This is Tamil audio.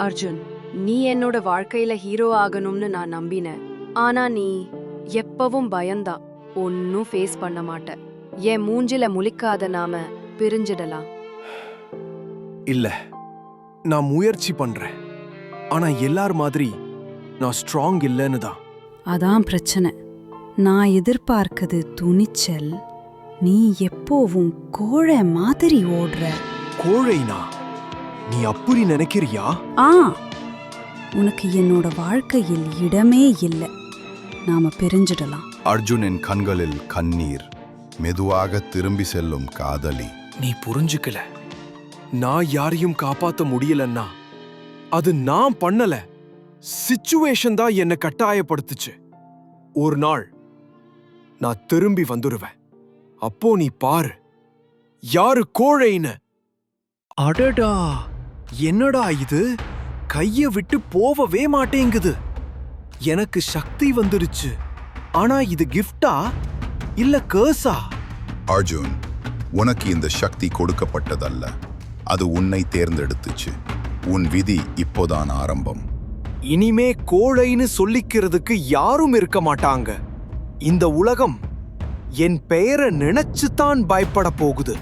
அர்ஜுன், நீ என்னோட வாழ்க்கையில ஹீரோ ஆகணும்னு நான் நம்பினேன். ஆனா நீ எப்பவும் பயந்தா ஒன்னும் ஃபேஸ் பண்ண மாட்ட. என் மூஞ்சில முழிக்காத, நாம பிரிஞ்சிடலாம். இல்ல, நான் முயற்சி பண்றேன். ஆனா எல்லார் மாதிரி நான் ஸ்ட்ராங் இல்லைன்னு தான். அதான் பிரச்சனை. நான் எதிர்பார்க்குது துணிச்சல். நீ எப்போவும் கோழை மாதிரி ஓடுற. கோழைனா நீ அப்படி நினைக்கிறியா? ஆ, உனக்கு என்னோட வாழ்க்கையில் இடமே இல்லை. நாம பிரிஞ்சிடலாம். அர்ஜுனின் கண்களில் கண்ணீர். மெதுவாக திரும்பி செல்லும் காதலி. நீ புரிஞ்சுக்கல. நான் யாரையும் காப்பாத்த முடியலன்னா அது நான் பண்ணல, சிச்சுவேஷன் தான் என்ன கட்டாயப்படுத்துச்சு. ஒரு நாள் நான் திரும்பி வந்துருவேன். அப்போ நீ பாரு யாரு கோழைன்னு. அடடா, என்னடா இது? கைய விட்டு போவவே மாட்டேங்குது. எனக்கு சக்தி வந்துருச்சு. ஆனா இது கிஃப்டா இல்ல கர்ஸா? அர்ஜுன், உனக்கு இந்த சக்தி கொடுக்கப்பட்டதல்ல, அது உன்னை தேர்ந்தெடுத்துச்சு. உன் விதி இப்போதான் ஆரம்பம். இனிமே கோழைன்னு சொல்லிக்கிறதுக்கு யாரும் இருக்க மாட்டாங்க. இந்த உலகம் என் பெயரை நினைச்சுதான் பயப்பட போகுது.